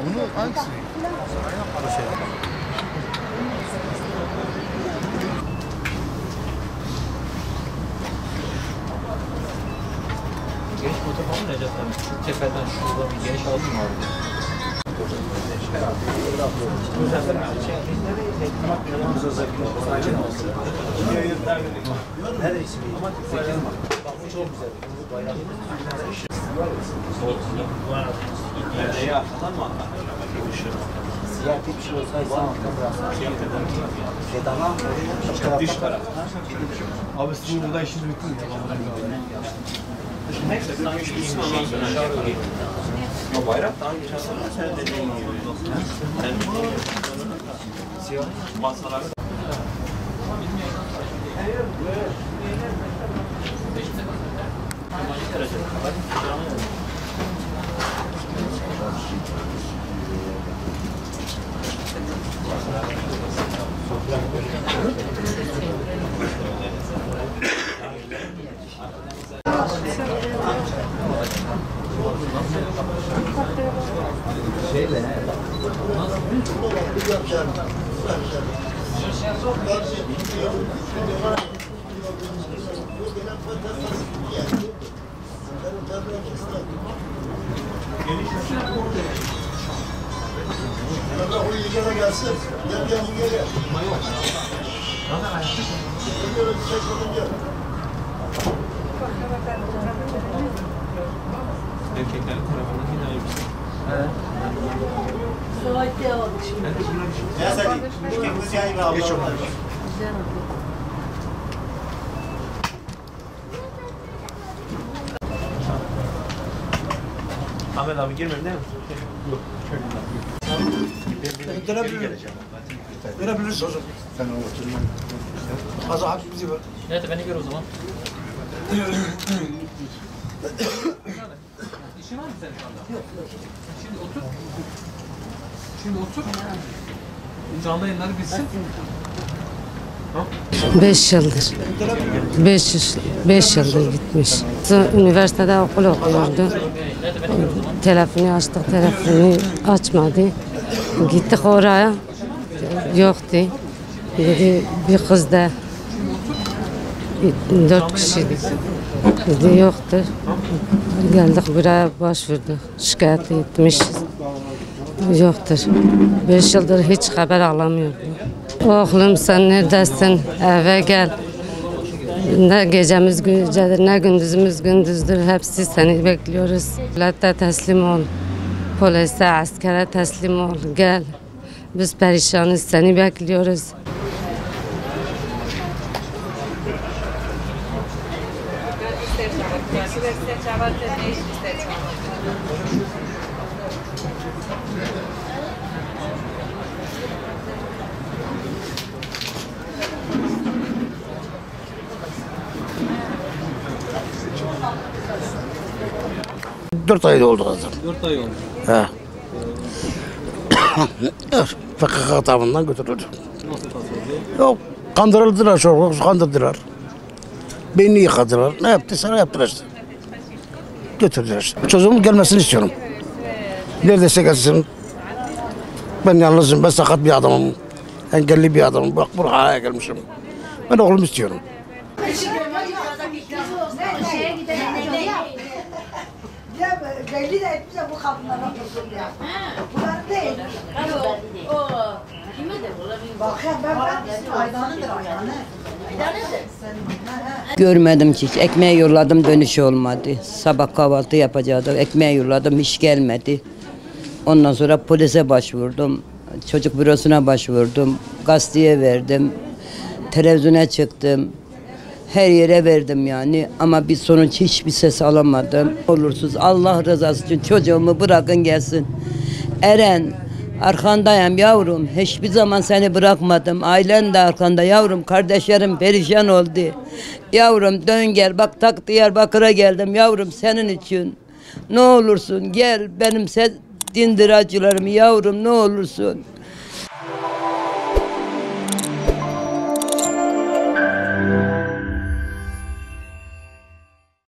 Bunu hangisi? Bu şey. Geniş motor falan mı Recep abi? Şu teperden şurada bir geniş altın vardı. Abi sizin burada işiniz bitti mi? O bayrak daha geçen sene sen dediğin gibi. Siyah masalar. Erkeklerin tarafındaki daha yüksek. Geç onları. Ahmet abi girmem değil mi? Yok. Verebiliriz hocam. Sen oturma. Az abi bizi ver. Evet beni gör o zaman. İşin var mı senin şu anda? Yok. Şimdi otur. Şimdi otur. Canlı yayınları bitsin. 5 yıldır. 5 yıldır gitmiş. Üniversitede okul okuyordu. Telefonu açtık, telefonu açmadı. Gittik oraya. Yoktu. Dedi bir kız da 4 kişiydik. Dedi yoktur. Geldik buraya başvurduk. Şikayet etmişiz. Yoktur. 5 yıldır hiç haber alamıyordum. Oğlum sen neredesin? Eve gel. Ne gecemiz gecedir, ne gündüzümüz gündüzdür. Hepsi seni bekliyoruz. Devlete teslim ol. Polise, askere teslim ol. Gel. Biz perişanız, seni bekliyoruz. Dört ay oldu kızım. 4 ay oldu. He. PKK tarafından götürüldü. Nasıl tasarladı? Yok, kandırıldılar çok, kandırdılar. Beynini yıkadılar. Ne yaptıysa yaptılar işte. Götürdüler işte. Çocuğumun gelmesini istiyorum. Neredeyse gelsin. Ben yalnızım, ben sakat bir adamım. Engelli bir adamım. Bak buraya gelmişim. Ben oğlumu istiyorum. Belli de etmişler bu kadınlara tutun ya. Bunlar değil. O kime de olabilir? Bakayım ben Aydan'ındır Aydan'ı. Görmedim hiç. Ekmeği yolladım, dönüşü olmadı. Sabah kahvaltı yapacaktım. Ekmeği yolladım, hiç gelmedi. Ondan sonra polise başvurdum. Çocuk bürosuna başvurdum. Gazeteye verdim. Televizyona çıktım. Her yere verdim yani ama bir sonuç hiçbir ses alamadım. Olursuz Allah rızası için çocuğumu bırakın gelsin. Eren arkandayım yavrum. Hiçbir zaman seni bırakmadım. Ailen de arkanda yavrum. Kardeşlerim perişan oldu. Yavrum dön gel. Bak tak Diyarbakır'a geldim yavrum senin için. Ne olursun gel benim dindiracılarım yavrum ne olursun.